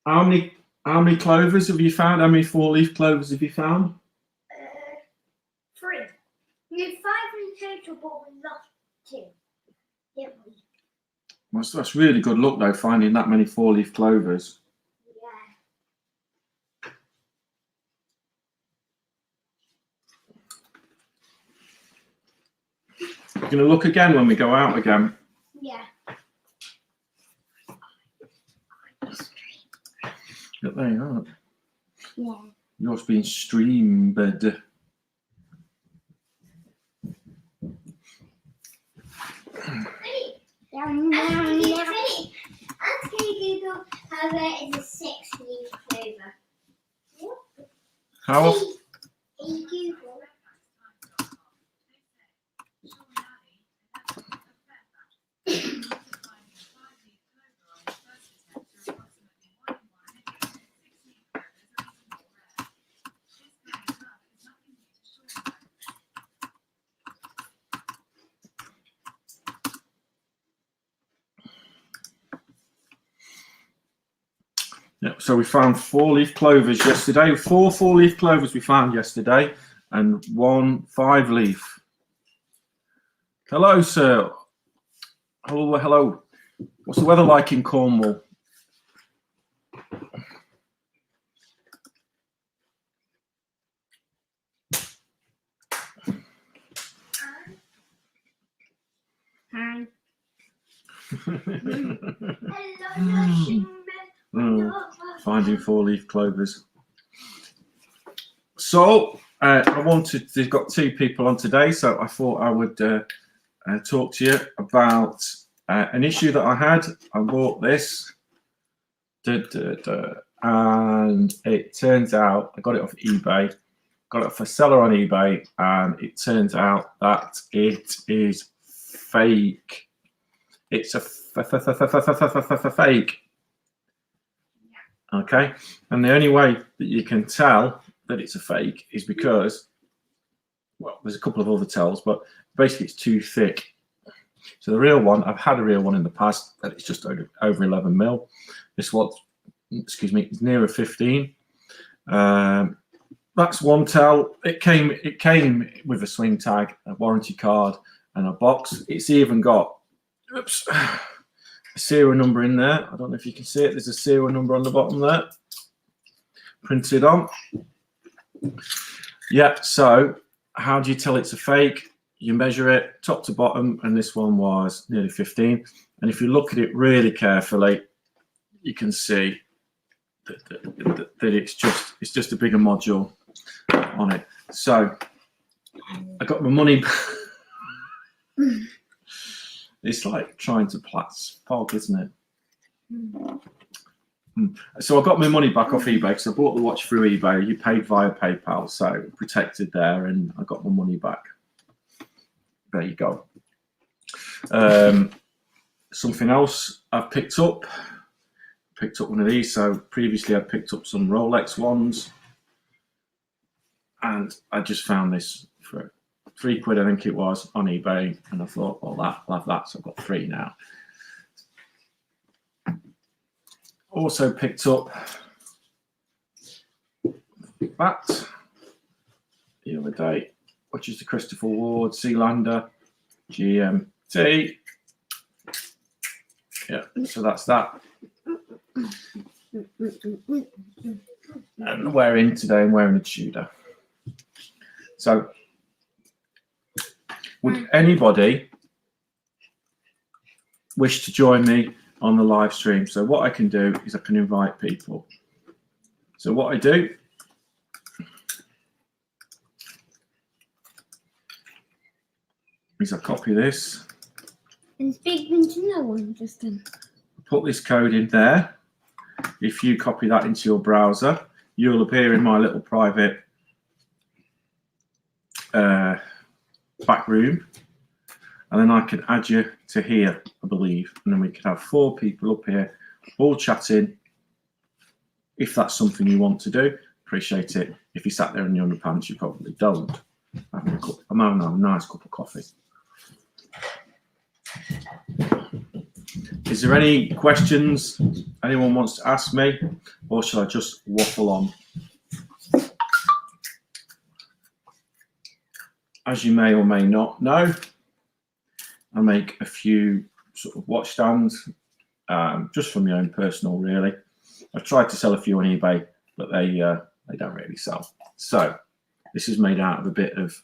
How many clovers have you found? How many 4-leaf clovers have you found? 3. We had 5 in total, but we lost 2. Didn't we? That's really good luck though, finding that many 4-leaf clovers. Yeah. You're going to look again when we go out again. Yeah. Look, there you are. Yeah. Yours being streamed. Ask Google how there is a 6-leaf clover. How? Hey Google. Yeah, so we found 4-leaf clovers yesterday. 4 4-leaf clovers we found yesterday, and 1 5-leaf. Hello, sir. Hello, hello. What's the weather like in Cornwall? Hi. Finding 4-leaf clovers. So they've got 2 people on today, so I thought I would talk to you about an issue that I had. I bought this, and it turns out I got it off eBay. Got it off a seller on eBay, and it turns out that it is fake. It's a fake. Okay, and the only way that you can tell that it's a fake is because, well, there's a couple of other tells, but basically it's too thick. So the real one, I've had a real one in the past, but it's just over 11 mil. This one, excuse me, is nearer 15. That's one tell. It came with a swing tag, a warranty card, and a box. It's even got, oops, a serial number in there. I don't know if you can see it. There's a serial number on the bottom there, printed on. Yeah, so how do you tell it's a fake? You measure it top to bottom, and this one was nearly 15. And if you look at it really carefully, you can see that it's just a bigger module on it. So I got my money. It's like trying to plats fog, isn't it? So I got my money back off eBay because I bought the watch through eBay. You paid via PayPal, so protected there, and I got my money back. There you go. Something else I've picked up one of these. So previously I picked up some Rolex ones, and I just found this for £3, I think it was, on eBay, and I thought, well, I'll have that. So I've got 3 now. Also picked up that the other day, which is the Christopher Ward Sealander GMT. Yeah, so that's that. And I'm wearing today, I'm wearing a Tudor. So would anybody wish to join me on the live stream? So what I can do is I can invite people. So what I do is I copy this and speaking to no one, Justin. Put this code in there. If you copy that into your browser, you'll appear in my little private back room, and then I can add you to here, I believe, and then we could have 4 people up here all chatting, if that's something you want to do. appreciate it. If you sat there in your underpants, you probably don't. I'm having a nice cup of coffee. Is there any questions anyone wants to ask me, or shall I just waffle on? As you may or may not know, I make a few sort of watch stands, just for my own personal, really. I've tried to sell a few on eBay, but they don't really sell. So this is made out of a bit of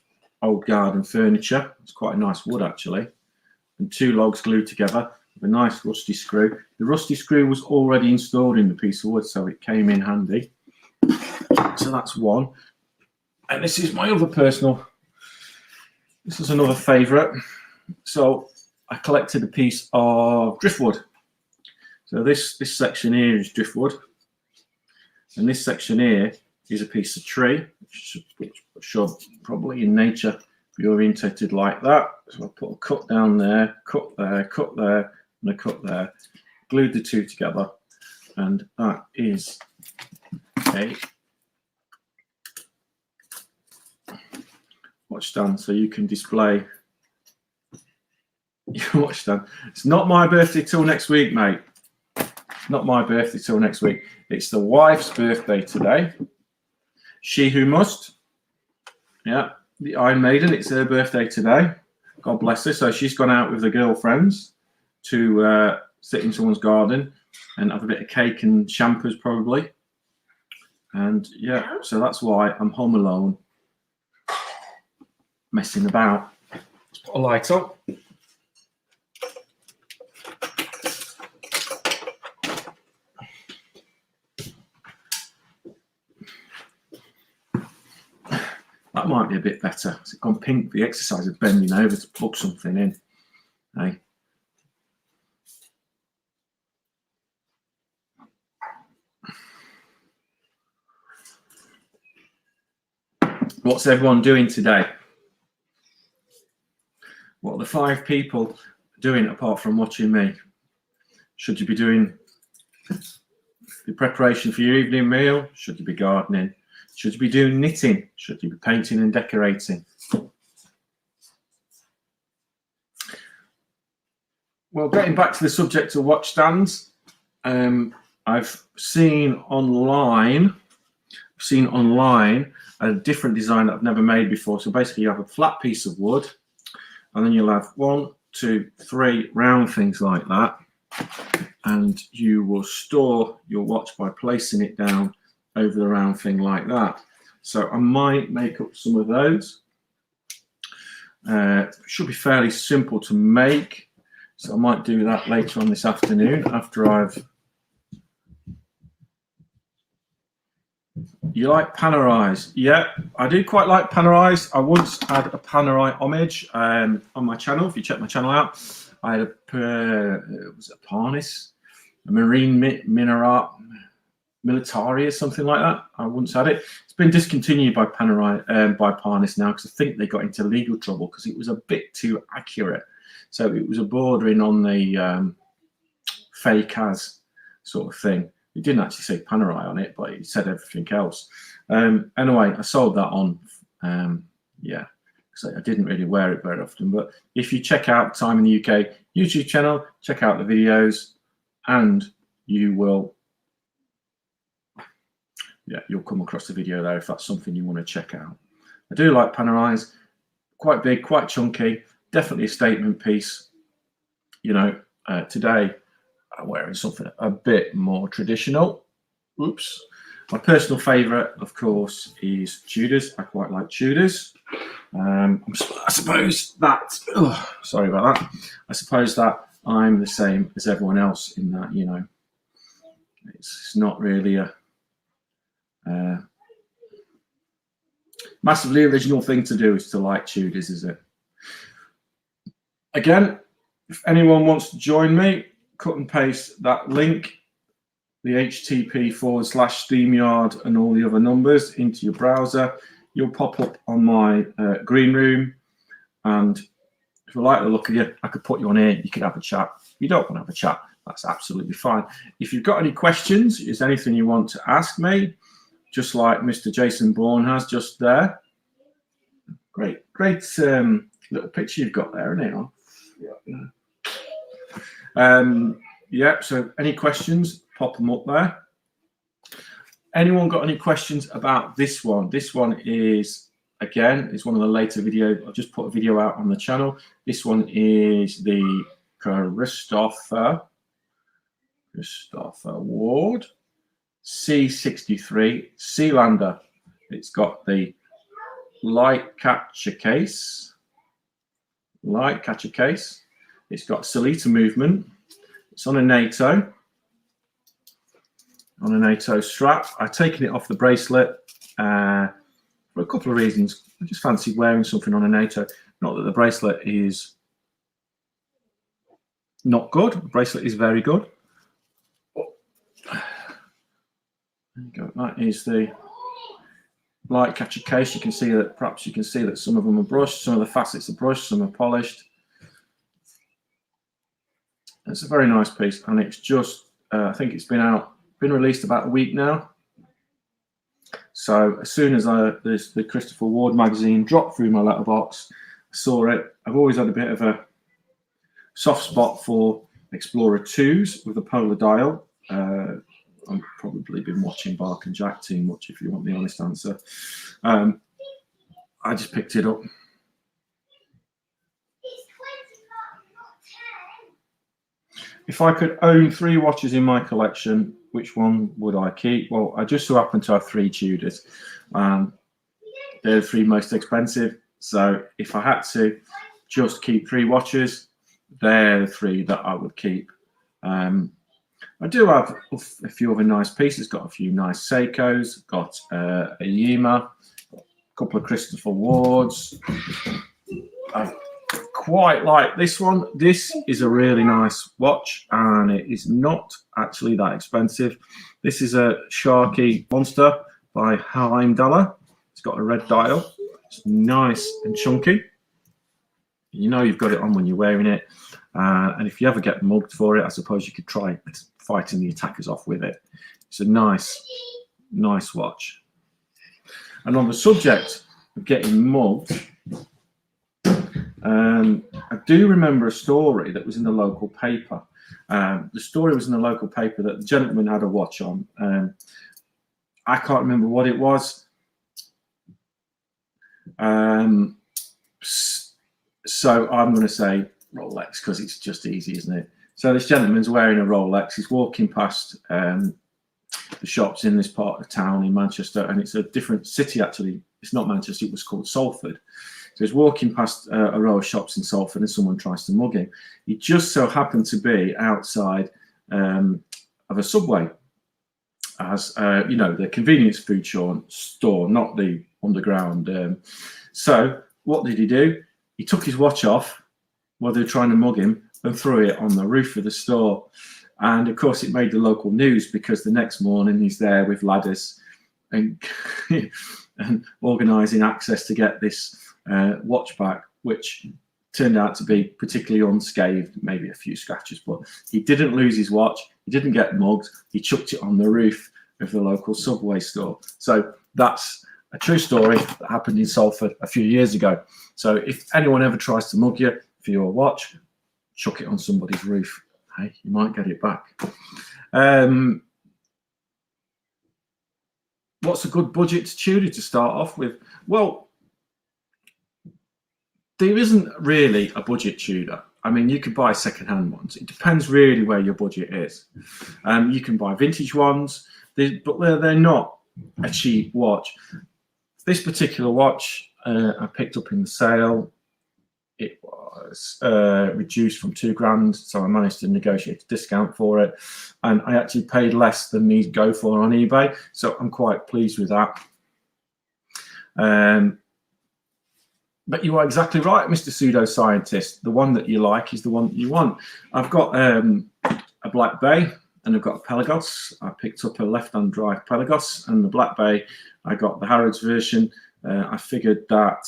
old garden furniture. It's quite a nice wood, actually, and 2 logs glued together with a nice rusty screw. The rusty screw was already installed in the piece of wood, so it came in handy. So that's one. And this is my other personal. This is another favourite. So I collected a piece of driftwood. So this section here is driftwood, and this section here is a piece of tree, which should probably in nature be orientated like that. So I put a cut down there, cut there, cut there, and a cut there, glued the 2 together, and that is a watch stand, so you can display your watch stand. It's not my birthday till next week, mate. Not my birthday till next week. It's the wife's birthday today. She who must. Yeah, the Iron Maiden. It's her birthday today. God bless her. So she's gone out with the girlfriends to sit in someone's garden and have a bit of cake and champers probably. And yeah, so that's why I'm home alone, messing about. Let's put a light on. That might be a bit better. It's gone pink. The exercise of bending over to plug something in. Hey. What's everyone doing today? What are the 5 people doing apart from watching me? Should you be doing the preparation for your evening meal? Should you be gardening? Should you be doing knitting? Should you be painting and decorating? Well, getting back to the subject of watch stands, I've seen online a different design that I've never made before. So basically you have a flat piece of wood, and then you'll have 1, 2, 3 round things like that, and you will store your watch by placing it down over the round thing like that. So I might make up some of those. Should be fairly simple to make, so I might do that later on this afternoon after I've. You like Panerais? Yeah, I do quite like Panerais. I once had a Panerai homage on my channel. If you check my channel out, I had was it a Parnis, a Marine Minarat Militari or something like that. I once had it. It's been discontinued by Panerai by Parnis now, because I think they got into legal trouble because it was a bit too accurate. So it was a bordering on the fake as sort of thing. It didn't actually say Panerai on it, but it said everything else. Anyway, I sold that on, yeah, because I didn't really wear it very often. But if you check out Time in the UK YouTube channel, check out the videos, and you will, yeah, you'll come across the video there if that's something you want to check out. I do like Panerais, quite big, quite chunky, definitely a statement piece. You know, today I'm wearing something a bit more traditional. Oops. My personal favourite, of course, is Tudors. I quite like Tudors. I suppose that, sorry about that. I suppose that I'm the same as everyone else in that, you know, it's not really a massively original thing to do is to like Tudors, is it? Again, if anyone wants to join me, cut and paste that link, the http:/StreamYard and all the other numbers into your browser. You'll pop up on my green room, and if I like the look of you, I could put you on here. You could have a chat. If you don't want to have a chat, that's absolutely fine. If you've got any questions, is anything you want to ask me, just like Mr. Jason Bourne has just there. Great little picture you've got there, isn't it? Yeah, so any questions, pop them up there. Anyone got any questions about this one? This one is, again, it's one of the later videos. I've just put a video out on the channel. This one is the Christopher Ward C63 Sealander. It's got the light catcher case. It's got Solita movement. It's on a NATO strap. I've taken it off the bracelet for a couple of reasons. I just fancy wearing something on a NATO. Not that the bracelet is not good. The bracelet is very good. There you go. That is the light catcher case. You can see that, perhaps you can see that some of them are brushed, some of the facets are brushed, some are polished. It's a very nice piece, and it's just I think it's been released about a week now. So as soon as the Christopher Ward magazine dropped through my letterbox, I saw it. I've always had a bit of a soft spot for Explorer 2s with a polar dial. I've probably been watching Bark and Jack too much, if you want the honest answer. I just picked it up. If I could own 3 watches in my collection, which one would I keep? Well, I just so happen to have 3 Tudors. They're the 3 most expensive. So if I had to just keep 3 watches, they're the 3 that I would keep. I do have a few other nice pieces. Got a few nice Seikos. Got a Yima. A couple of Christopher Wards. I've quite like this one. This is a really nice watch, and it is not actually that expensive. This is a Sharky Monster by Heimdallr. It's got a red dial. It's nice and chunky. You know you've got it on when you're wearing it. And if you ever get mugged for it, I suppose you could try fighting the attackers off with it. It's a nice watch. And on the subject of getting mugged, I do remember a story that was in the local paper. The story was in the local paper that the gentleman had a watch on. I can't remember what it was. So I'm going to say Rolex because it's just easy, isn't it? So this gentleman's wearing a Rolex. He's walking past the shops in this part of town in Manchester, and it's a different city actually. It's not Manchester, it was called Salford. So he's walking past a row of shops in Salford, and someone tries to mug him. He just so happened to be outside of a Subway, as you know, the convenience food store, not the underground. So what did he do? He took his watch off while they were trying to mug him and threw it on the roof of the store. And of course, it made the local news because the next morning he's there with ladders and, and organising access to get this watch back, which turned out to be particularly unscathed, maybe a few scratches, but he didn't lose his watch. He didn't get mugged. He chucked it on the roof of the local Subway store. So that's a true story that happened in Salford a few years ago. So if anyone ever tries to mug you for your watch, chuck it on somebody's roof. Hey, you might get it back. What's a good budget Tudor to start off with? Well, there isn't really a budget Tudor. I mean, you could buy second-hand ones. It depends really where your budget is. You can buy vintage ones, but they're not a cheap watch. This particular watch I picked up in the sale. It was reduced from $2,000, so I managed to negotiate a discount for it, and I actually paid less than these go for on eBay, so I'm quite pleased with that. But you are exactly right, Mr. Pseudoscientist. The one that you like is the one that you want. I've got a Black Bay and I've got a Pelagos. I picked up a left-hand drive Pelagos, and the Black Bay, I got the Harrods version. I figured that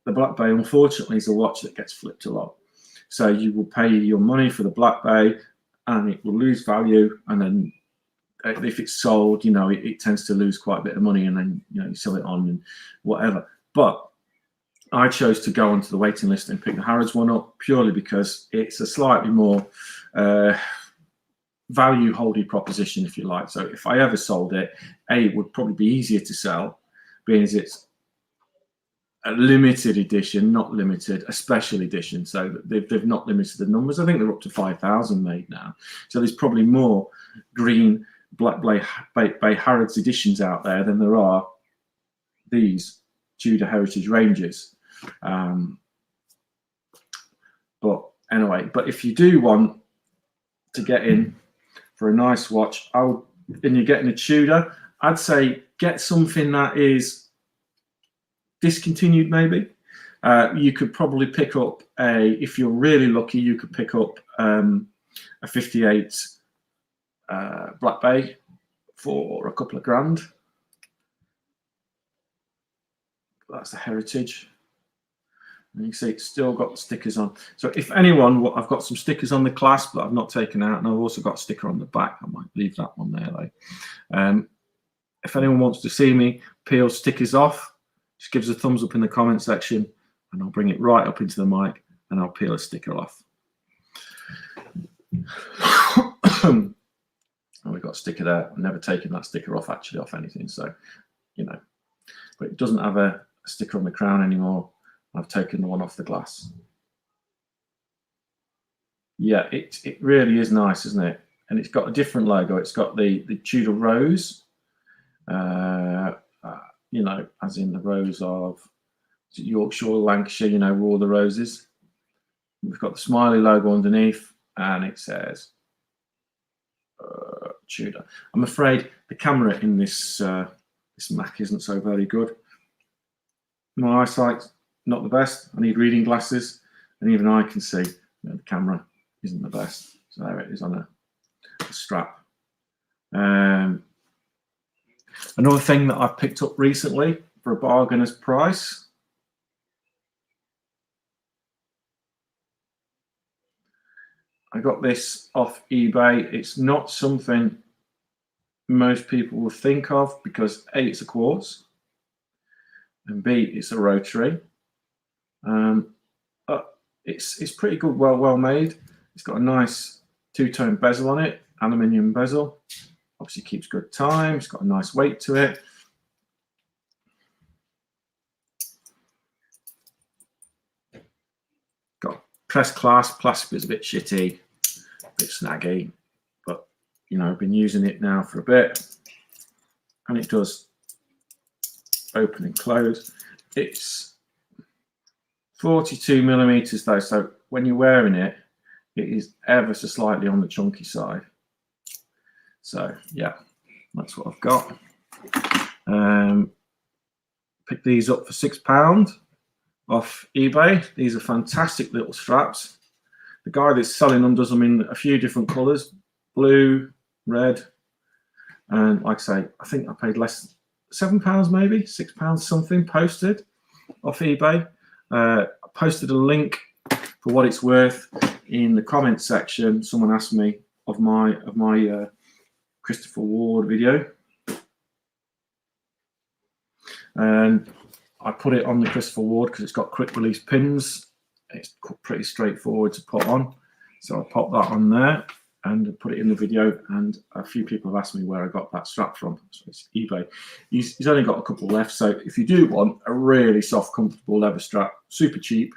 the Black Bay, unfortunately, is a watch that gets flipped a lot. So you will pay your money for the Black Bay and it will lose value, and then if it's sold, you know, it tends to lose quite a bit of money, and then, you know, you sell it on and whatever. But I chose to go onto the waiting list and pick the Harrods one up purely because it's a slightly more value holding proposition, if you like. So if I ever sold it, it would probably be easier to sell, being as it's a limited edition, not limited, a special edition. So they've not limited the numbers. I think they're up to 5,000 made now. So there's probably more green Black Bay Harrods editions out there than there are these Tudor Heritage ranges. But anyway, but if you do want to get in for a nice watch, and you're getting a Tudor, I'd say get something that is discontinued. Maybe you could probably pick up if you're really lucky, you could pick up a 58 Black Bay for a couple of grand. That's the Heritage. And you can see it's still got the stickers on. So if anyone, I've got some stickers on the clasp that I've not taken out, and I've also got a sticker on the back. I might leave that one there though. If anyone wants to see me peel stickers off, just give us a thumbs up in the comment section, and I'll bring it right up into the mic and I'll peel a sticker off. And we've got a sticker there. I've never taken that sticker off actually off anything, so you know. But it doesn't have a sticker on the crown anymore. I've taken the one off the glass. Yeah, it really is nice, isn't it? And it's got a different logo. It's got the Tudor rose, you know, as in the rose of Yorkshire, Lancashire, you know, where all the roses. We've got the smiley logo underneath, and it says Tudor. I'm afraid the camera in this this Mac isn't so very good. My eyesight's not the best. I need reading glasses, and even I can see that the camera isn't the best. So there it is on a strap. Another thing that I've picked up recently for a bargainer's price. I got this off eBay. It's not something most people will think of because A, it's a quartz, and B, it's a rotary. But it's pretty good, well made. It's got a nice two-tone bezel on it, aluminium bezel. Obviously keeps good time. It's got a nice weight to it. Got press clasp. Plastic is a bit shitty, a bit snaggy, but you know, I've been using it now for a bit, and it does open and close. It's 42 millimeters though, so when you're wearing it, it is ever so slightly on the chunky side. So yeah, that's what I've got. Picked these up for £6 off eBay. These are fantastic little straps. The guy that's selling them does them in a few different colours, blue, red, and like I say, I think I paid less, £7 maybe, £6 something posted off eBay. I posted a link for what it's worth in the comment section. Someone asked me of my Christopher Ward video, and I put it on the Christopher Ward because it's got quick release pins. It's pretty straightforward to put on, so I popped that on there and put it in the video, and a few people have asked me where I got that strap from. So it's eBay. He's only got a couple left, so if you do want a really soft, comfortable leather strap, super cheap,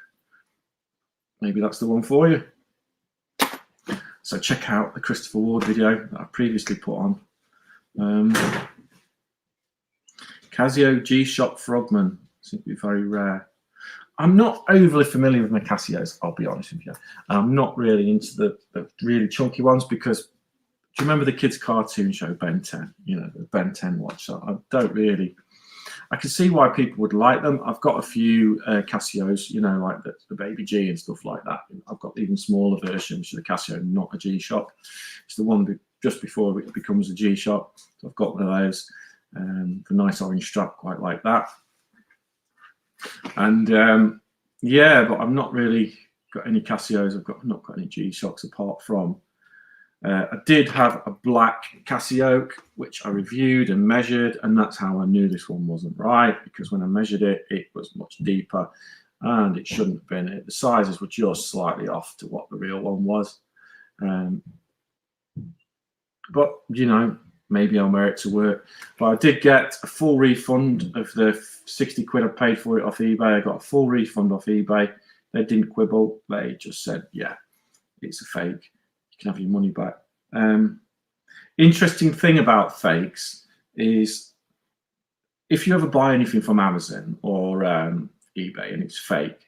maybe that's the one for you. So check out the Christopher Ward video that I previously put on. Casio G-Shock Frogman seems to be very rare. I'm not overly familiar with my Casios, I'll be honest with you. I'm not really into the really chunky ones because, do you remember the kids' cartoon show Ben 10? You know, the Ben 10 watch. So I don't really. I can see why people would like them. I've got a few Casios, you know, like the Baby G and stuff like that. I've got the even smaller version, which is the Casio, not a G-Shock. It's the one just before it becomes a G-Shock. So I've got one of those. The nice orange strap, quite like that. And yeah, but I've not really got any Casios. I've not got any G-Shocks apart from I did have a black Casio, which I reviewed and measured, and that's how I knew this one wasn't right, because when I measured it, it was much deeper, and it shouldn't have been. The sizes were just slightly off to what the real one was. But, you know, maybe I'll wear it to work. But I did get a full refund of the 60 quid I paid for it off eBay. I got a full refund off eBay. They didn't quibble. They just said, yeah, it's a fake. You can have your money back. Interesting thing about fakes is if you ever buy anything from Amazon or eBay and it's fake,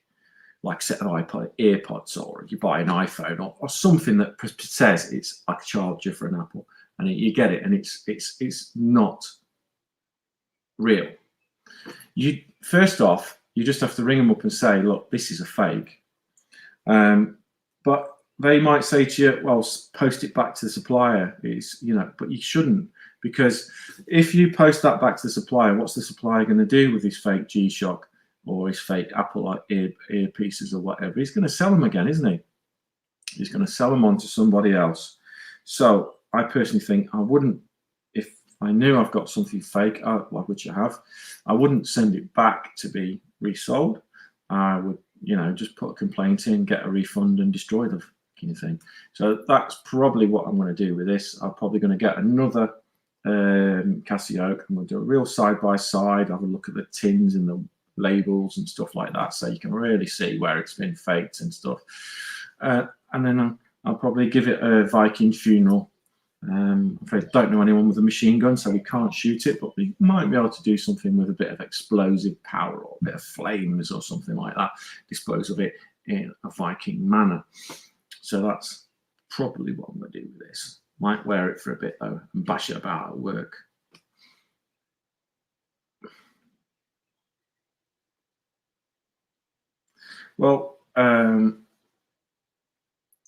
like set an iPod, AirPods, or you buy an iPhone or something that says it's like a charger for an Apple, and you get it and it's not real. You first off, you just have to ring them up and say, look, this is a fake. But they might say to you, well, post it back to the supplier. It's, you know, but you shouldn't, because if you post that back to the supplier, what's the supplier going to do with his fake G-Shock or his fake Apple like earpieces or whatever? He's going to sell them again, isn't he? He's going to sell them on to somebody else. So I personally think I wouldn't, if I knew I've got something fake, which I have, I wouldn't send it back to be resold. I would, you know, just put a complaint in, get a refund, and destroy the fucking thing. So that's probably what I'm going to do with this. I'm probably going to get another Casio. I'm going to do a real side by side. Have a look at the tins and the labels and stuff like that, so you can really see where it's been faked and stuff. And then I'll probably give it a Viking funeral. I'm afraid I don't know anyone with a machine gun, so we can't shoot it, but we might be able to do something with a bit of explosive power or a bit of flames or something like that, dispose of it in a Viking manner. So that's probably what I'm going to do with this. Might wear it for a bit though and bash it about at work. Well,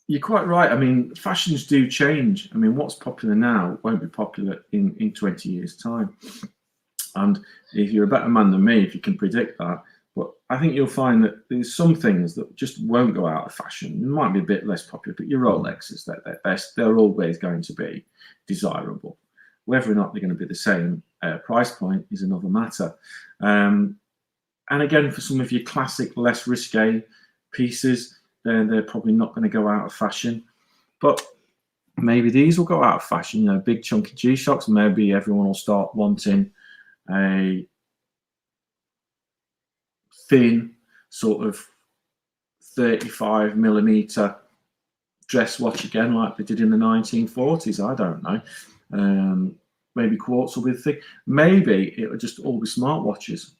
you're quite right. I mean, fashions do change. I mean, what's popular now won't be popular in 20 years' time. And if you're a better man than me, if you can predict that, but I think you'll find that there's some things that just won't go out of fashion. It might be a bit less popular, but your Rolexes, they're always going to be desirable. Whether or not they're going to be the same price point is another matter. And again, for some of your classic, less risque pieces, they're probably not going to go out of fashion. But maybe these will go out of fashion, you know, big chunky G-Shocks. Maybe everyone will start wanting a thin sort of 35mm dress watch again, like they did in the 1940s. I don't know. Maybe quartz will be the thing. Maybe it will just all be smartwatches.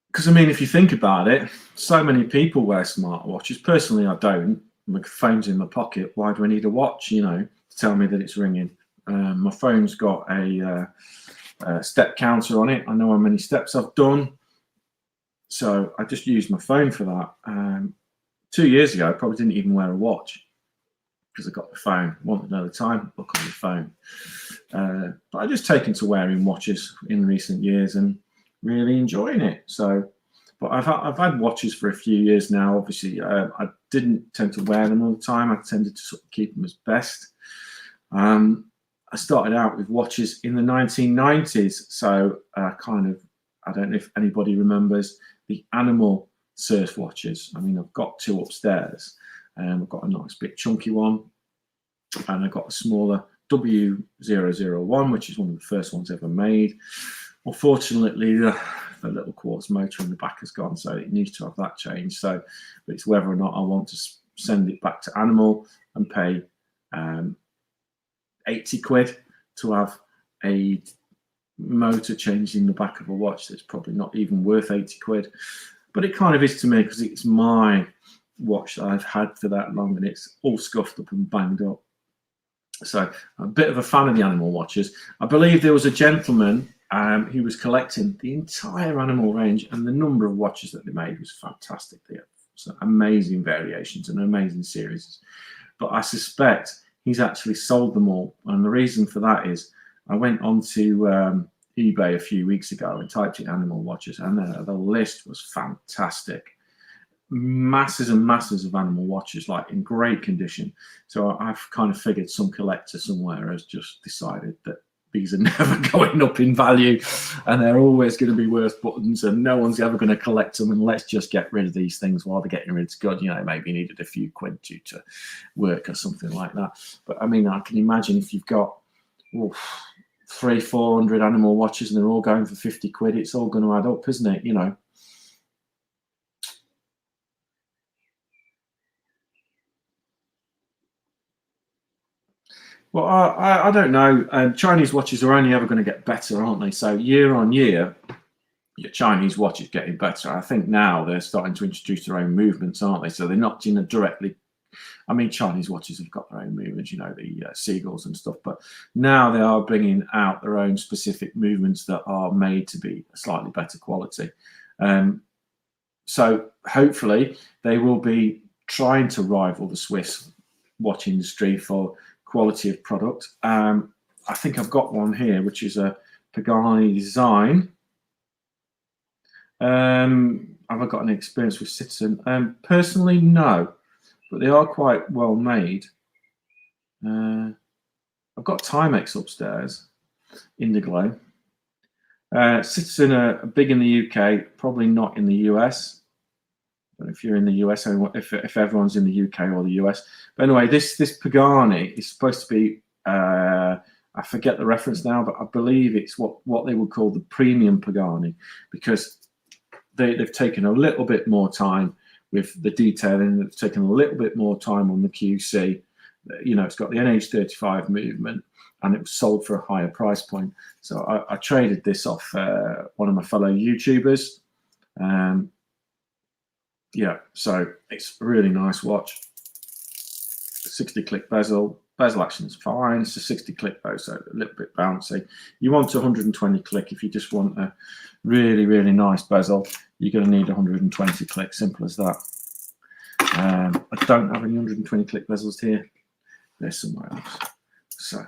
Because, I mean, if you think about it, so many people wear smartwatches. Personally, I don't. My phone's in my pocket. Why do I need a watch, you know, to tell me that it's ringing? My phone's got a step counter on it. I know how many steps I've done. So I just use my phone for that. 2 years ago, I probably didn't even wear a watch because I got the phone. Wanted to know the time, look on the phone. But I've just taken to wearing watches in recent years and really enjoying it. So, but I've had watches for a few years now. Obviously, I didn't tend to wear them all the time. I tended to sort of keep them as best. I started out with watches in the 1990s. So I don't know if anybody remembers the Animal surf watches. I mean, I've got two upstairs. I've got a nice big chunky one, and I've got a smaller W001, which is one of the first ones ever made. Unfortunately, the little quartz motor in the back has gone, so it needs to have that changed. So, but it's whether or not I want to send it back to Animal and pay 80 quid to have a motor changed in the back of a watch that's probably not even worth 80 quid. But it kind of is to me, because it's my watch that I've had for that long and it's all scuffed up and banged up. So I'm a bit of a fan of the Animal watches. I believe there was a gentleman who was collecting the entire Animal range, and the number of watches that they made was fantastic. They had some amazing variations and amazing series. But I suspect he's actually sold them all. And the reason for that is I went on to eBay a few weeks ago and typed in animal watches, and the list was fantastic. Masses and masses of animal watches, like in great condition. So I've kind of figured some collector somewhere has just decided that these are never going up in value and they're always going to be worth buttons and no one's ever going to collect them, and let's just get rid of these things while they're getting rid of good. You know, maybe needed a few quid due to work or something like that. But I mean, I can imagine if you've got 300-400 animal watches and they're all going for 50 quid, it's all going to add up, isn't it? You know. Well, I don't know. Chinese watches are only ever going to get better, aren't they? So year on year, your Chinese watch is getting better. I think now they're starting to introduce their own movements, aren't they? So they're not, you know, directly. I mean, Chinese watches have got their own movements, you know, the seagulls and stuff. But now they are bringing out their own specific movements that are made to be a slightly better quality. So hopefully they will be trying to rival the Swiss watch industry for quality of product. I think I've got one here, which is a Pagani design. Have I got any experience with Citizen? Personally, no, but they are quite well made. I've got Timex upstairs, Indiglo. Citizen are big in the UK, probably not in the US. But if you're in the US, if everyone's in the UK or the US. But anyway, this Pagani is supposed to be, I forget the reference now, but I believe it's what they would call the premium Pagani, because they've taken a little bit more time with the detailing. They've taken a little bit more time on the QC. You know, it's got the NH35 movement, and it was sold for a higher price point. So I traded this off one of my fellow YouTubers. Yeah, so it's a really nice watch. 60-click bezel. Bezel action is fine. It's a 60-click though, so a little bit bouncy. You want 120-click if you just want a really, really nice bezel. You're going to need 120-click. Simple as that. I don't have any 120-click bezels here. They're somewhere else. So.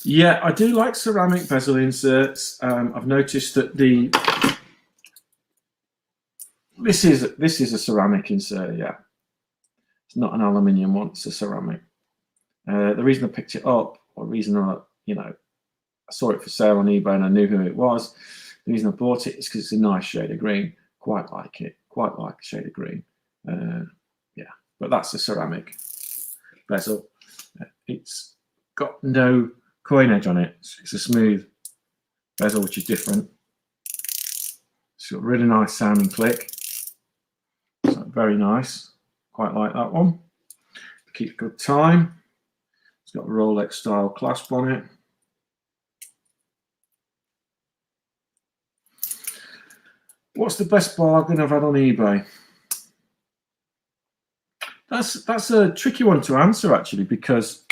Yeah, I do like ceramic bezel inserts. I've noticed that this is a ceramic insert. Yeah, it's not an aluminium one; it's a ceramic. The reason I picked it up, or the reason I saw it for sale on eBay and I knew who it was. The reason I bought it is because it's a nice shade of green. Quite like it. Quite like the shade of green. Yeah, but that's a ceramic bezel. It's got no coin edge on it. It's a smooth bezel, which is different. It's got a really nice sounding click. So very nice. Quite like that one. Keep good time. It's got a Rolex style clasp on it. What's the best bargain I've had on eBay? That's a tricky one to answer, actually, because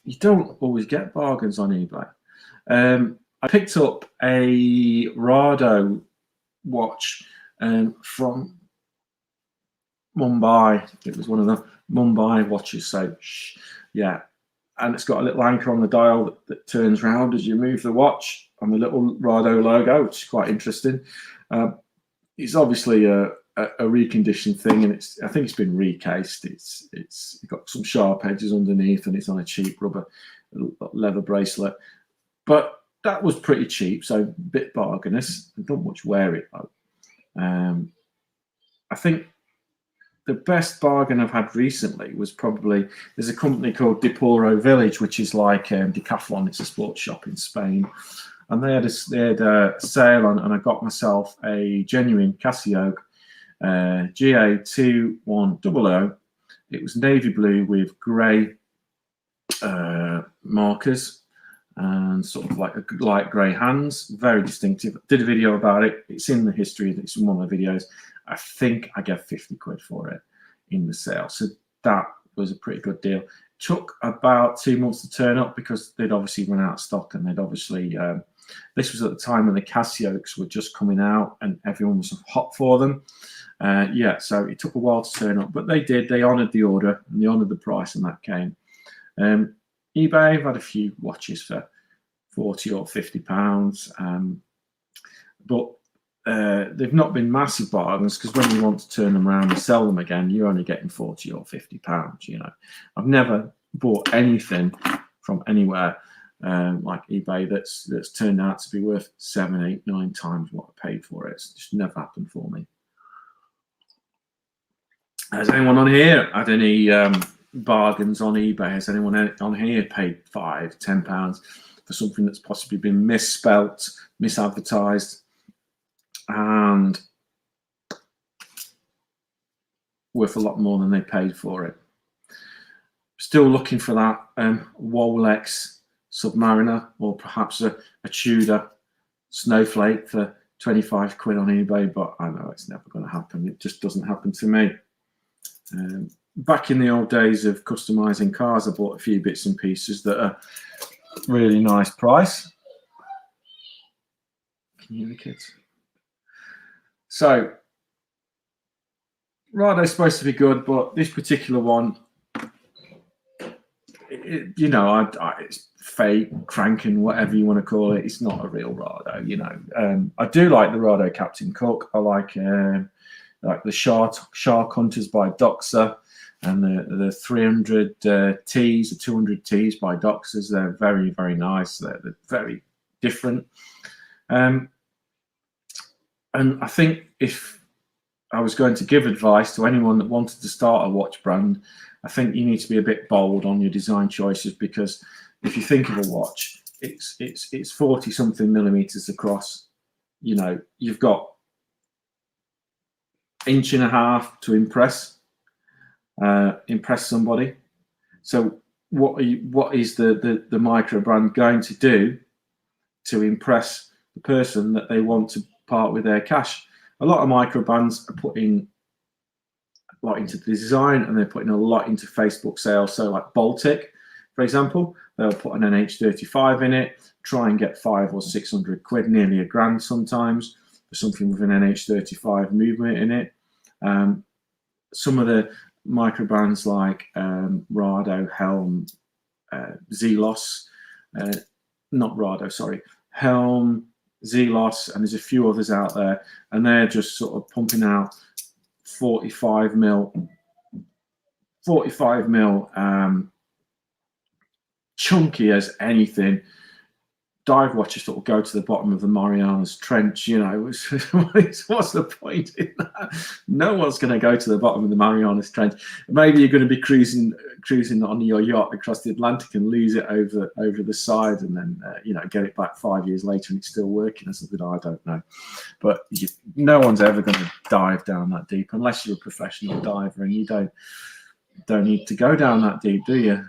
you don't always get bargains on eBay. I picked up a Rado watch from Mumbai. It was one of the Mumbai watches, so yeah. And it's got a little anchor on the dial that turns round as you move the watch, on the little Rado logo, which is quite interesting. It's obviously a reconditioned thing, and I think it's been recased. It's got some sharp edges underneath, and it's on a cheap rubber leather bracelet. But that was pretty cheap, so a bit bargainous. I don't much wear it though. I think the best bargain I've had recently was probably, there's a company called Diporo Village, which is like Decathlon. It's a sports shop in Spain. And they had a sale on, and I got myself a genuine Casio GA2100. It was navy blue with grey markers and sort of like a light grey hands. Very distinctive. Did a video about it. It's in the history. It's in one of the videos. I think I gave 50 quid for it in the sale. So that was a pretty good deal. Took about 2 months to turn up because they'd obviously run out of stock, and they'd obviously this was at the time when the Casios were just coming out and everyone was hot for them. Yeah, so it took a while to turn up, but they did. They honoured the order and they honoured the price, and that came. eBay, I've had a few watches for £40 or £50, but they've not been massive bargains, because when you want to turn them around and sell them again, you're only getting £40 or £50. You know, I've never bought anything from anywhere like eBay that's turned out to be worth 7, 8, 9 times what I paid for it. It's just never happened for me. Has anyone on here had any bargains on eBay? Has anyone on here paid £5, £10 for something that's possibly been misspelt, misadvertised, and worth a lot more than they paid for it? Still looking for that Rolex Submariner, or perhaps a Tudor Snowflake for 25 quid on eBay, but I know it's never going to happen. It just doesn't happen to me. Back in the old days of customizing cars, I bought a few bits and pieces that are really nice price. Can you hear the kids? So Rado's supposed to be good, but this particular one, you know, it's fake, cranking, whatever you want to call it. It's not a real Rado, you know. I do like the Rado Captain Cook. I like the Shark Hunters by Doxa, and the 300 Ts, the 200 Ts by Doxas. They're very, very nice. They're very different. And I think if I was going to give advice to anyone that wanted to start a watch brand, I think you need to be a bit bold on your design choices, because if you think of a watch, it's 40 something millimeters across. You know, you've got 1.5 inches to impress somebody. So what is the micro brand going to do to impress the person that they want to part with their cash? A lot of micro brands are putting a lot into the design, and they're putting a lot into Facebook sales. So like Baltic, for example, they'll put an NH35 in it, try and get 500 or 600 quid, nearly £1,000 sometimes, for something with an NH35 movement in it. Some of the micro brands like Rado, Helm, Zelos, not Rado, sorry, Helm, Zelos, and there's a few others out there, and they're just sort of pumping out 45 mil chunky as anything dive watches that will go to the bottom of the Marianas Trench. You know, what's the point in that? No one's going to go to the bottom of the Marianas Trench. Maybe you're going to be cruising on your yacht across the Atlantic and lose it over the side, and then you know, get it back 5 years later and it's still working or something. I don't know, but no one's ever going to dive down that deep unless you're a professional diver, and you don't need to go down that deep, do you?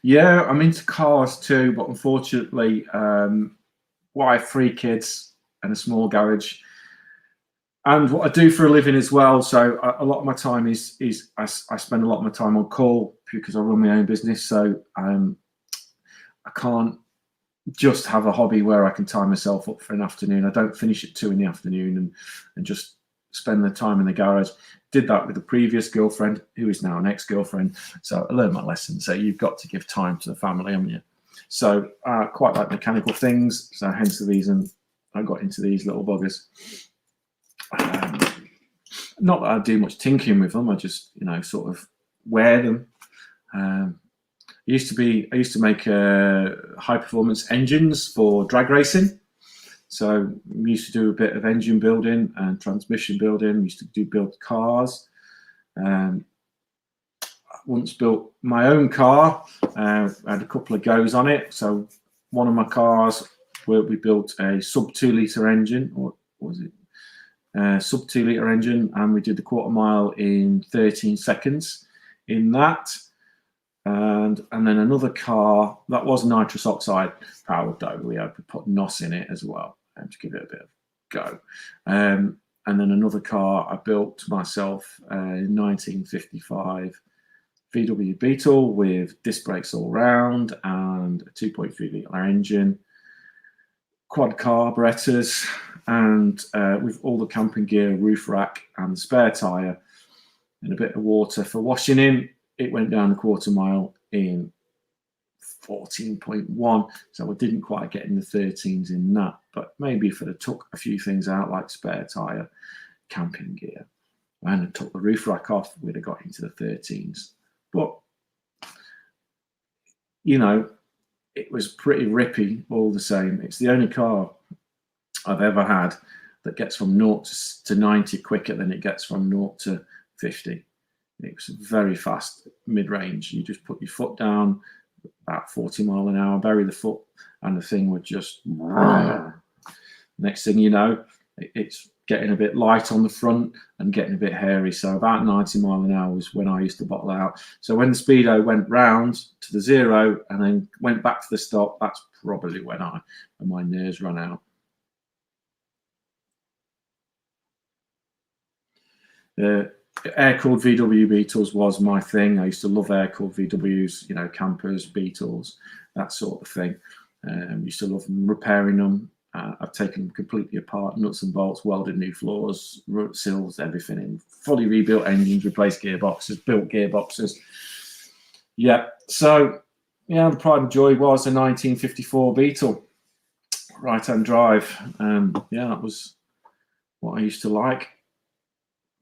Yeah, I'm into cars too, but unfortunately, well, I have 3 kids and a small garage, and what I do for a living as well. So a lot of my time is I spend a lot of my time on call, because I run my own business. So I can't just have a hobby where I can tie myself up for an afternoon. I don't finish at 2 in the afternoon and just spend the time in the garage. Did that with a previous girlfriend, who is now an ex-girlfriend. So I learned my lesson. So you've got to give time to the family, haven't you? So I quite like mechanical things. So hence the reason I got into these little buggers. Not that I do much tinkering with them. I just, you know, sort of wear them. I used to make high performance engines for drag racing. So we used to do a bit of engine building and transmission building. We used to build cars. I once built my own car. I had a couple of goes on it. So one of my cars, we built a sub 2 litre engine, or what was it? Sub 2 litre engine, and we did the 1/4 mile in 13 seconds in that. And then another car that was nitrous oxide powered, though. We had to put NOS in it as well, to give it a bit of go. And then another car I built myself in 1955 VW Beetle with disc brakes all round and a 2.3 litre engine. quad carburetors, and with all the camping gear, roof rack and spare tyre and a bit of water for washing in, it went down a quarter mile in 14.1. So I didn't quite get in the 13s in that, but maybe if I took a few things out like spare tyre, camping gear, and took the roof rack off, we'd have got into the 13s. But, you know, it was pretty rippy all the same. It's the only car I've ever had that gets from 0 to 90 quicker than it gets from 0 to 50. It was very fast mid-range. You just put your foot down about 40 mile an hour, bury the foot, and the thing would just... Next thing you know, it's getting a bit light on the front and getting a bit hairy. So about 90 mile an hour was when I used to bottle out. So when the speedo went round to the 0 and then went back to the stop, that's probably when my nerves run out. Air-cooled VW Beetles was my thing. I used to love air-cooled VWs, you know, campers, Beetles, that sort of thing. Used to love repairing them. I've taken them completely apart, nuts and bolts, welded new floors, root sills, everything in, fully rebuilt engines, replaced gearboxes, built gearboxes. Yeah, so yeah, the pride and joy was a 1954 Beetle, right-hand drive. Yeah, that was what I used to like.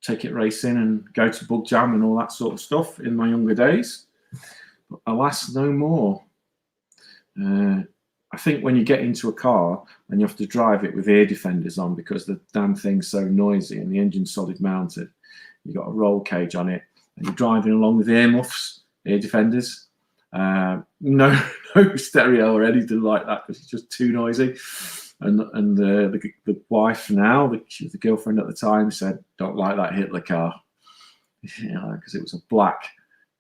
Take it racing and go to bug jam and all that sort of stuff in my younger days. But alas, no more. I think when you get into a car and you have to drive it with ear defenders on because the damn thing's so noisy and the engine's solid mounted, you've got a roll cage on it and you're driving along with ear muffs, ear defenders. No stereo or anything like that because it's just too noisy. And the wife now, she was the girlfriend at the time, said, "Don't like that Hitler car," you know, because it was a black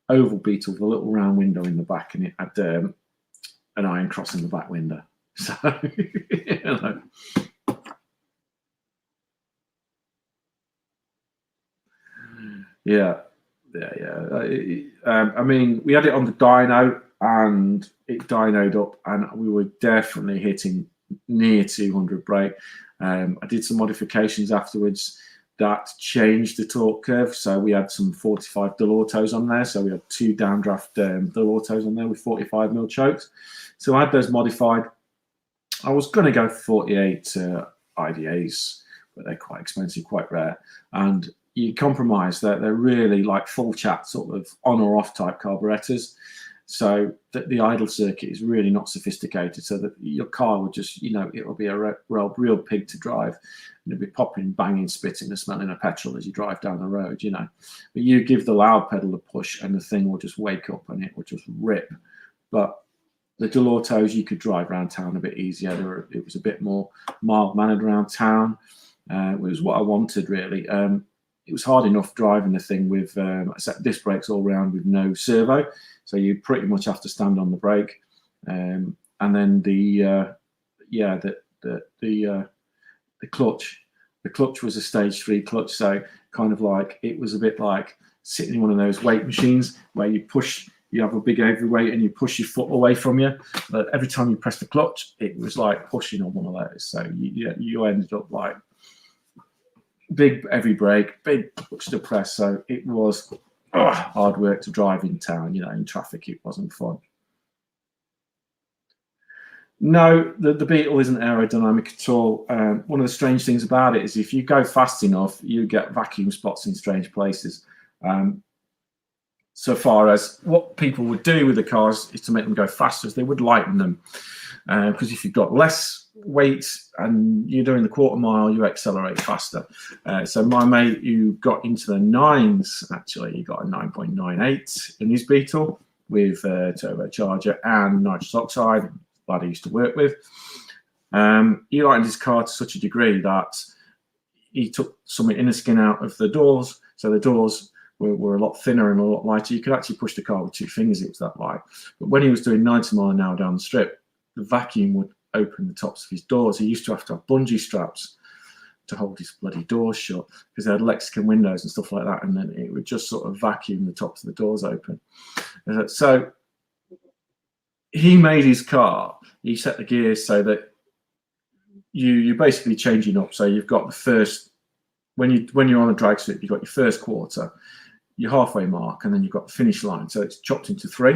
oval Beetle with a little round window in the back, and it had an iron cross in the back window. So, you know. Yeah. I mean, we had it on the dyno, and it dynoed up, and we were definitely hitting near 200 brake. I did some modifications afterwards that changed the torque curve. So we had some 45 dual autos on there. So we had 2 downdraft dual autos on there with 45mm chokes. So I had those modified. I was going to go for 48 IDAs, but they're quite expensive, quite rare. And you compromise that they're really like full chat sort of on or off type carburetors. So that the idle circuit is really not sophisticated, so that your car will just, you know, it'll be a real pig to drive. And it'll be popping, banging, spitting, and smelling of petrol as you drive down the road, you know. But you give the loud pedal a push and the thing will just wake up and it will just rip. But the dual autos, you could drive around town a bit easier. It was a bit more mild-mannered around town. It was what I wanted, really. It was hard enough driving the thing with set disc brakes all around with no servo. So you pretty much have to stand on the brake, and then the clutch. The clutch was a stage 3 clutch, so kind of like it was a bit like sitting in one of those weight machines where you push. You have a big heavy weight and you push your foot away from you. But every time you press the clutch, it was like pushing on one of those. So you ended up like big heavy brake, big clutch to press. So it was hard work to drive in town, you know, in traffic. It wasn't fun. No, the Beetle isn't aerodynamic at all. One of the strange things about it is if you go fast enough, you get vacuum spots in strange places. So far as what people would do with the cars is to make them go faster, is they would lighten them. Because if you've got less weight and you're doing the quarter mile, you accelerate faster. So my mate who got into the 9s, actually, he got a 9.98 in his Beetle with turbocharger and nitrous oxide, that I used to work with. He lightened his car to such a degree that he took some inner skin out of the doors. So the doors were a lot thinner and a lot lighter. You could actually push the car with 2 fingers, it was that light. But when he was doing 90 mile an hour down the strip, the vacuum would open the tops of his doors. He used to have bungee straps to hold his bloody doors shut because they had Lexicon windows and stuff like that, and then it would just sort of vacuum the tops of the doors open. So he made his car, he set the gears so that you're basically changing up. So you've got the first, when you're on a drag strip, you've got your first quarter, your halfway mark, and then you've got the finish line. So it's chopped into 3.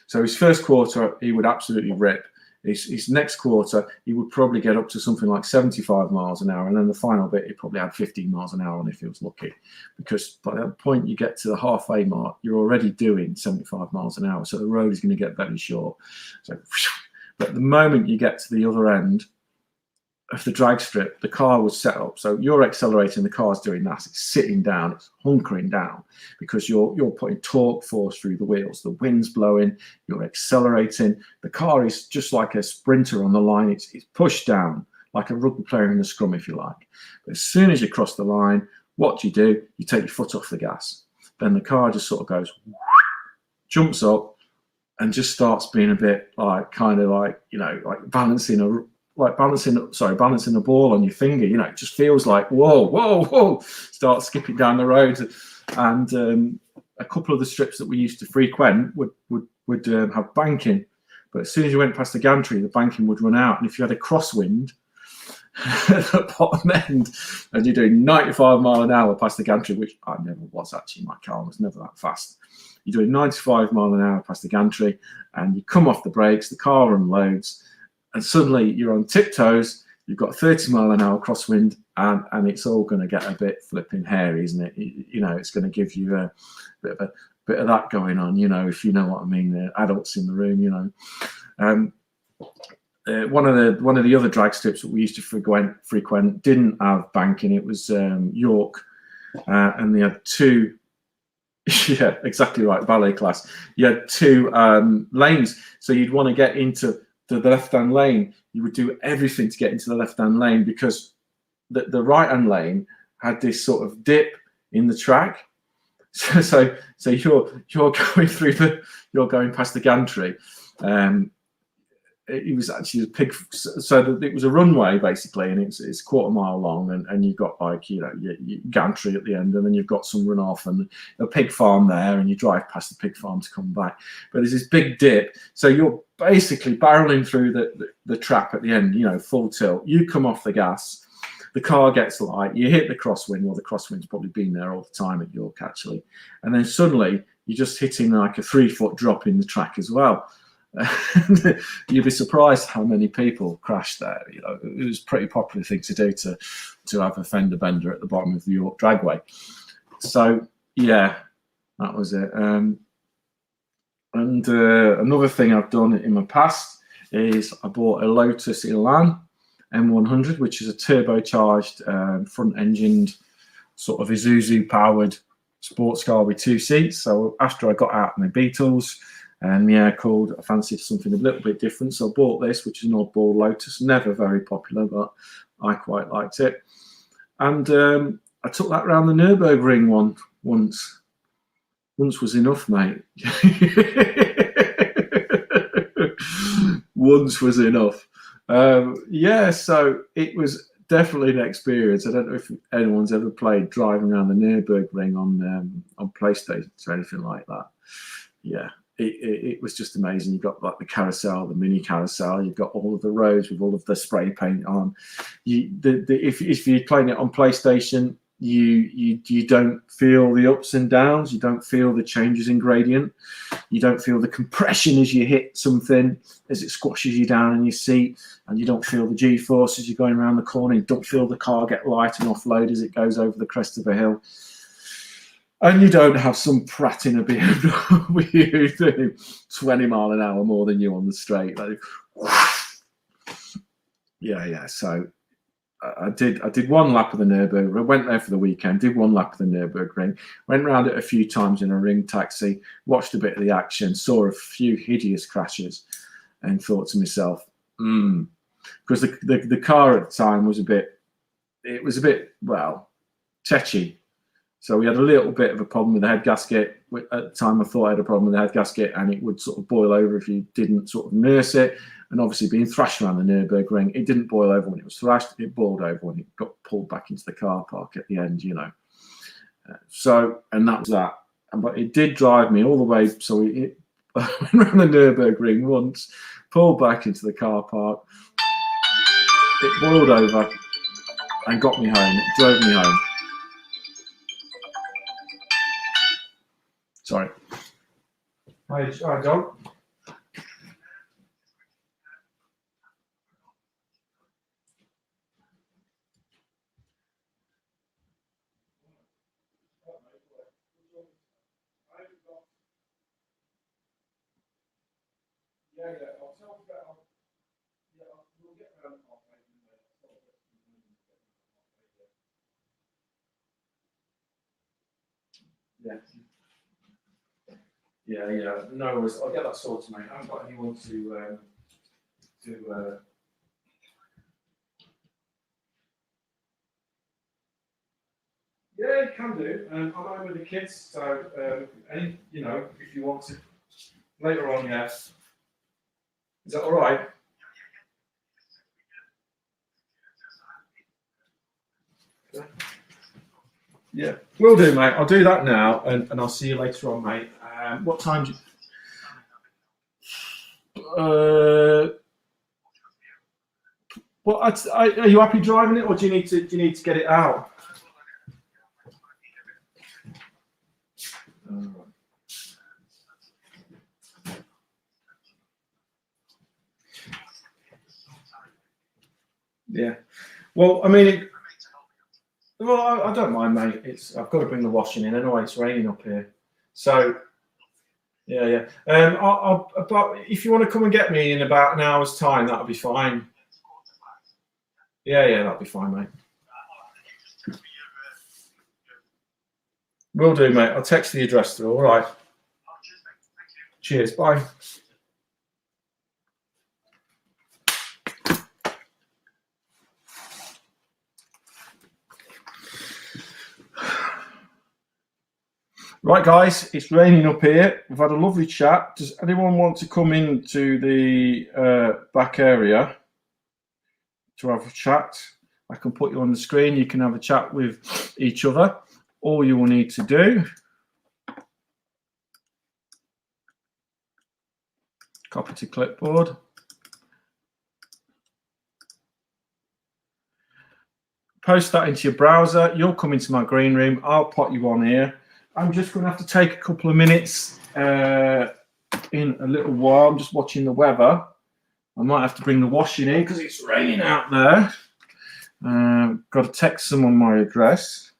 So his first quarter, he would absolutely rip. His next quarter, he would probably get up to something like 75 miles an hour. And then the final bit, he probably had 15 miles an hour on if he was lucky. Because by that point you get to the halfway mark, you're already doing 75 miles an hour. So the road is going to get very short. So, but the moment you get to the other end of the drag strip, the car was set up. So you're accelerating, the car's doing that. It's sitting down, it's hunkering down because you're putting torque force through the wheels. The wind's blowing, you're accelerating. The car is just like a sprinter on the line. It's pushed down like a rugby player in the scrum, if you like. But as soon as you cross the line, what do? You take your foot off the gas. Then the car just sort of goes, jumps up and just starts being a bit like, kind of like, you know, like balancing a ball on your finger. You know, it just feels like whoa, start skipping down the road. And a couple of the strips that we used to frequent would have banking, but as soon as you went past the gantry, the banking would run out. And if you had a crosswind at the bottom end and you're doing 95 mile an hour past the gantry, which I never was actually, my car was never that fast. You're doing 95 mile an hour past the gantry and you come off the brakes, the car unloads, and suddenly you're on tiptoes, you've got 30 mile an hour crosswind, and it's all going to get a bit flipping hairy, isn't it? You know, it's going to give you a bit of that going on, you know, if you know what I mean. The adults in the room, you know. One of the other drag strips that we used to frequent didn't have banking. It was York, and they had 2. Yeah, exactly right. Ballet class. You had 2 lanes, so you'd want to get into the left-hand lane. You would do everything to get into the left-hand lane because the right-hand lane had this sort of dip in the track. So you're going past the gantry. It was actually a pig, so it was a runway basically, and it's 1/4 mile long, and you've got like, you know, your gantry at the end, and then you've got some runoff and a pig farm there, and you drive past the pig farm to come back. But there's this big dip, so you're basically barreling through the trap at the end, you know, full tilt. You come off the gas, the car gets light, you hit the crosswind. Well, the crosswind's probably been there all the time at York actually, and then suddenly you're just hitting like a 3-foot drop in the track as well. You'd be surprised how many people crashed there. You know, it was a pretty popular thing to do to have a fender bender at the bottom of the York Dragway. So yeah, that was it. And another thing I've done in my past is I bought a Lotus Elan M100, which is a turbocharged front-engined sort of Isuzu powered sports car with 2 seats. So after I got out of my Beetles, and yeah, I fancied something a little bit different, so I bought this, which is an oddball Lotus. Never very popular, but I quite liked it. And I took that round the Nürburgring once. Once was enough, mate. Once was enough. Yeah, so it was definitely an experience. I don't know if anyone's ever played driving around the Nürburgring on PlayStation or anything like that. Yeah. It was just amazing. You've got like the carousel, the mini carousel. You've got all of the roads with all of the spray paint on. If you're playing it on PlayStation, you don't feel the ups and downs. You don't feel the changes in gradient. You don't feel the compression as you hit something, as it squashes you down in your seat, and you don't feel the G-force as you're going around the corner. You don't feel the car get light and offload as it goes over the crest of a hill. And you don't have some prat in a BMW doing 20 mile an hour more than you on the straight. Like, yeah. So I did 1 lap of the Nürburgring. I went there for the weekend, did 1 lap of the Nürburgring, went around it a few times in a ring taxi, watched a bit of the action, saw a few hideous crashes, and thought to myself, because the car at the time was a bit, well, tetchy. So we had a little bit of a problem with the head gasket. At the time, I thought I had a problem with the head gasket, and it would sort of boil over if you didn't sort of nurse it. And obviously, being thrashed around the Nürburgring, it didn't boil over when it was thrashed. It boiled over when it got pulled back into the car park at the end, you know. And that was that. But it did drive me all the way. So I went around the Nürburgring once, pulled back into the car park, it boiled over and got me home. It drove me home. Sorry. Hi, John. Yeah. No worries. I'll get that sorted, mate. I haven't got anyone to. Yeah, you can do. I'm home with the kids, so if you want to later on, yes. Is that all right? Yeah, will do, mate. I'll do that now, and I'll see you later on, mate. What time? Are you happy driving it, or do you need to get it out? Yeah. Well, I mean, I don't mind, mate. I've got to bring the washing in anyway. It's raining up here, so yeah. But if you want to come and get me in about an hour's time, that'll be fine. Yeah, that'll be fine, mate. Will do, mate. I'll text the address through. All right. Cheers. Bye. Right, guys, it's raining up here. We've had a lovely chat. Does anyone want to come into the back area to have a chat? I can put you on the screen. You can have a chat with each other. All you will need to do, copy to clipboard. Post that into your browser. You'll come into my green room. I'll put you on here. I'm just going to have to take a couple of minutes in a little while. I'm just watching the weather. I might have to bring the washing in because it's raining out there. Got to text someone my address.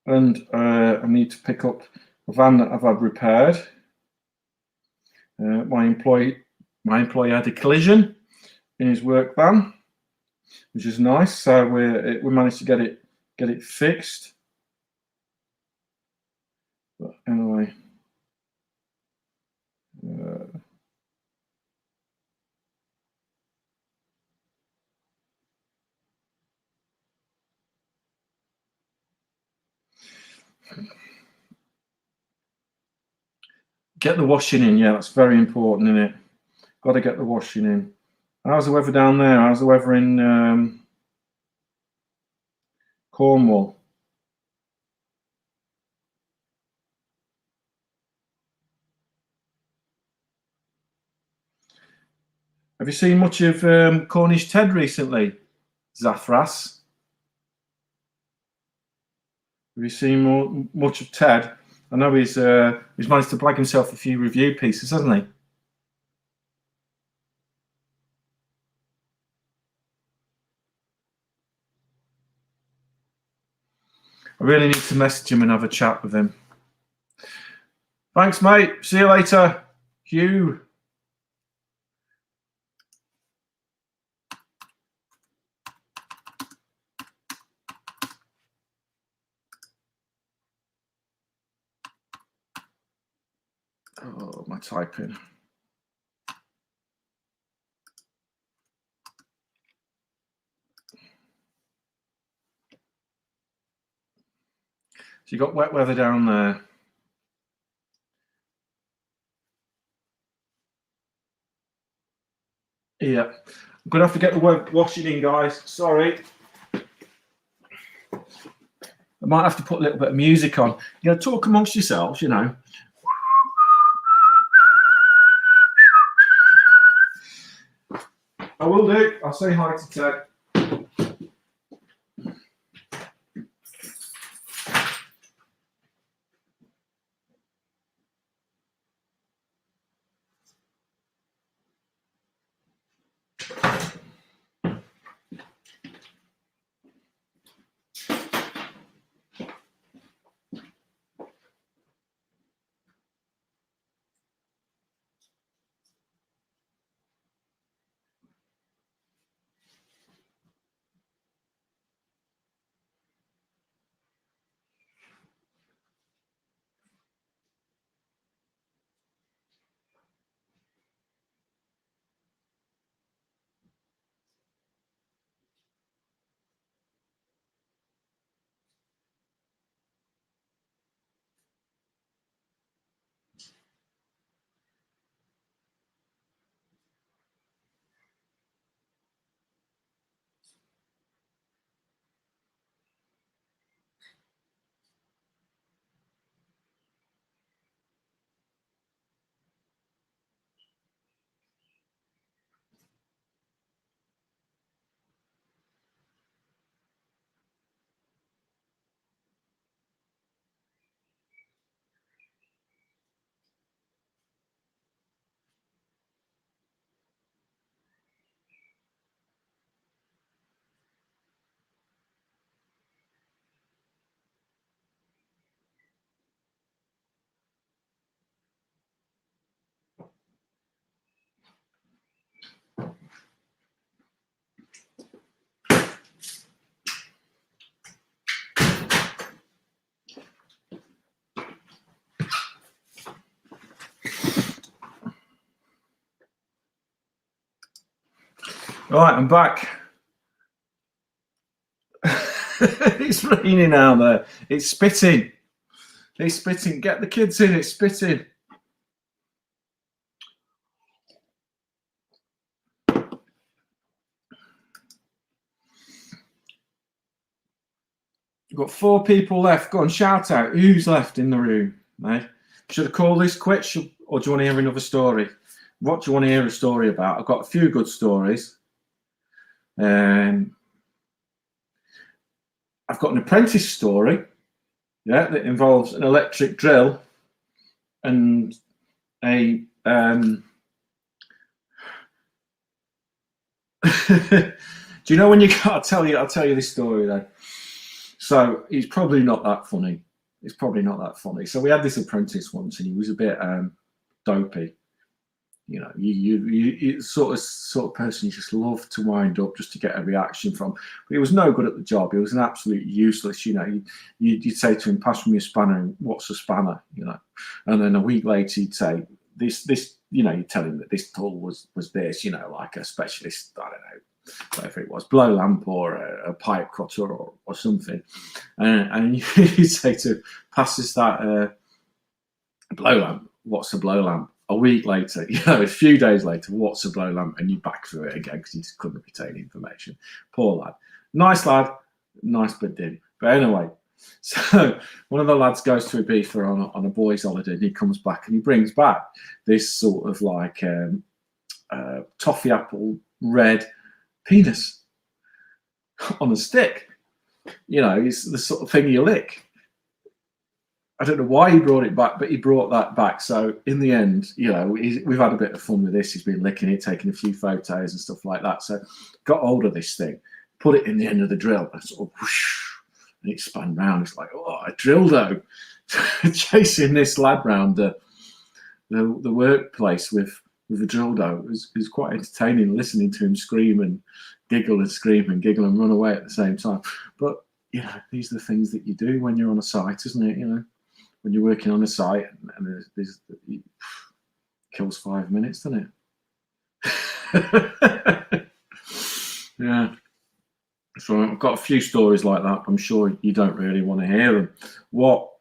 And I need to pick up a van that I've had repaired. My employee had a collision in his work van, which is nice. So we managed to get it fixed. But anyway, get the washing in. Yeah, that's very important, isn't it? Got to get the washing in. How's the weather down there? How's the weather in Cornwall? Have you seen much of Cornish Ted recently, Zathras? Have you seen much of Ted? I know he's managed to blag himself a few review pieces, hasn't he? I really need to message him and have a chat with him. Thanks, mate. See you later. Hugh. Oh, my typing. So you got wet weather down there. Yeah. I'm going to have to get the washing in, guys. Sorry. I might have to put a little bit of music on. Talk amongst yourselves, I will do. I'll say hi to Ted. All right, I'm back. It's raining out there. It's spitting. It's spitting. Get the kids in. It's spitting. You've got 4 people left. Go on, shout out. Who's left in the room? Mate? Should I call this quits, or do you want to hear another story? What do you want to hear a story about? I've got a few good stories. I've got an apprentice story, yeah, that involves an electric drill and a do you know when you can't tell you? I'll tell you this story though. So he's probably not that funny. It's probably not that funny. So we had this apprentice once, and he was a bit dopey. You know, you sort of person you just love to wind up just to get a reaction from. But he was no good at the job. He was an absolute useless. You know, you'd say to him, "Pass me your spanner." And, "What's a spanner?" You know, and then a week later he'd say, "This." You know, you tell him that this tool was this. You know, like a specialist. I don't know. Whatever it was, blow lamp or a pipe cutter or something, and you say to him, "Pass us that blow lamp." "What's a blow lamp?" A week later, you know, a few days later, "What's a blow lamp?" And you back through it again because he just couldn't retain information. Poor lad, nice but dim. But anyway, so one of the lads goes to Ibiza on a boys' holiday, and he comes back and he brings back this sort of like toffee apple red penis on a stick. You know, it's the sort of thing you lick. I don't know why he brought it back, but he brought that back. So in the end, you know, we've had a bit of fun with this. He's been licking it, taking a few photos and stuff like that. So got hold of this thing, put it in the end of the drill, and sort of whoosh, and it spun round. It's like, oh, a dildo. Chasing this lad round the workplace with a dildo. It was quite entertaining listening to him scream and giggle and scream and giggle and run away at the same time. But, you know, these are the things that you do when you're on a site, isn't it? You know, when you're working on a site and it kills 5 minutes, doesn't it? Yeah. So I've got a few stories like that. I'm sure you don't really want to hear them. What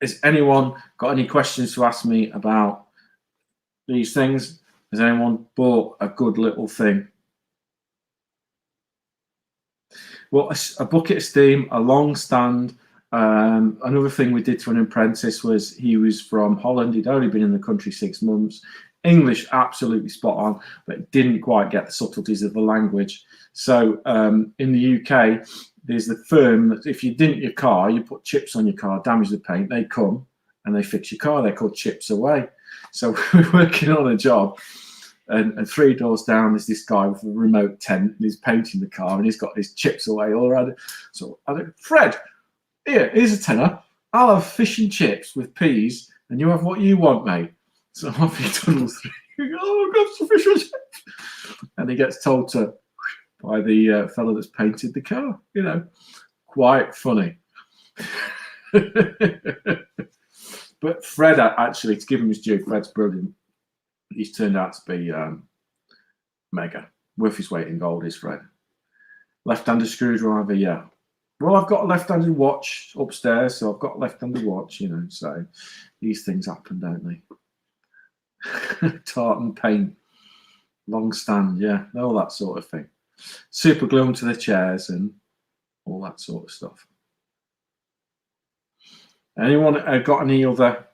has anyone got any questions to ask me about these things? Has anyone bought a good little thing? Well, a bucket of steam, a long stand. Another thing we did to an apprentice was he was from Holland. He'd only been in the country 6 months. English absolutely spot on, but didn't quite get the subtleties of the language. So in the UK, there's the firm that if you dent your car, you put chips on your car, damage the paint, they come and they fix your car. They're called Chips Away. So we're working on a job, and 3 doors down there's this guy with a remote tent, and he's painting the car, and he's got his Chips Away all around it. So I think, Fred, here's a tenner. I'll have fish and chips with peas, and you have what you want, mate. So off he tunnels through. Oh, I've got some fish and chips. And he gets told to by the fellow that's painted the car. You know, quite funny. But Fred, actually, to give him his due, Fred's brilliant. He's turned out to be mega. Worth his weight in gold is Fred. Left-handed screwdriver, yeah. Well, I've got a left-handed watch upstairs, so I've got a left-handed watch, you know, so these things happen, don't they? Tartan paint, long stand, yeah, all that sort of thing. Super glue them to the chairs and all that sort of stuff. Anyone got any other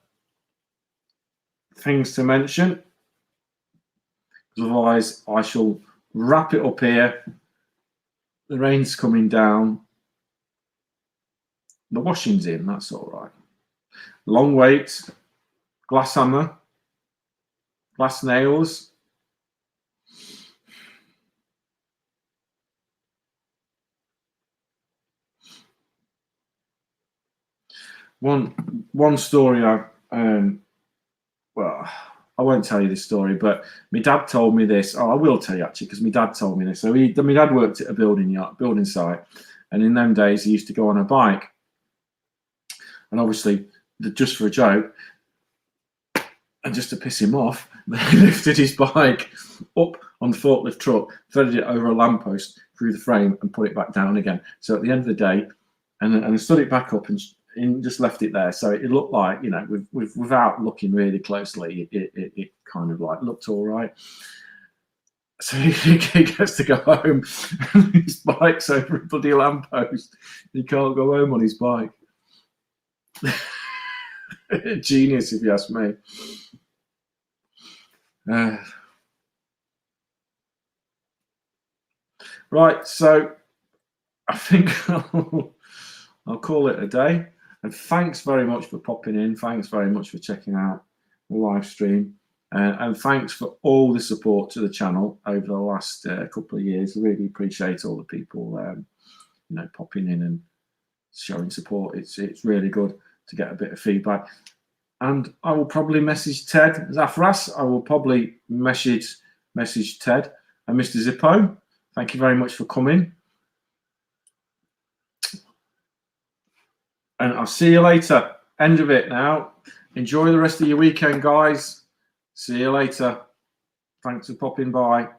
things to mention? Otherwise, I shall wrap it up here. The rain's coming down. The washing's in, that's all right. Long wait, glass hammer, glass nails. One story well, I won't tell you this story, but my dad told me this. Oh, I will tell you actually, because my dad told me this. So my dad worked at a building site, and in them days he used to go on a bike, and obviously, just for a joke, and just to piss him off, they lifted his bike up on the forklift truck, threaded it over a lamppost through the frame, and put it back down again. So at the end of the day, and I stood it back up and just left it there. So it looked like, you know, without looking really closely, it kind of like looked all right. So he gets to go home, and his bike's over a bloody lamppost. He can't go home on his bike. Genius, if you ask me. Right, so I think I'll call it a day. And thanks very much for popping in. Thanks very much for checking out the live stream. And thanks for all the support to the channel over the last couple of years. I really appreciate all the people, you know, popping in and showing support. It's really good to get a bit of feedback. And I will probably message Ted Zafras. I will probably message Ted and Mr. Zippo. Thank you very much for coming. And I'll see you later. End of it now. Enjoy the rest of your weekend, guys. See you later. Thanks for popping by.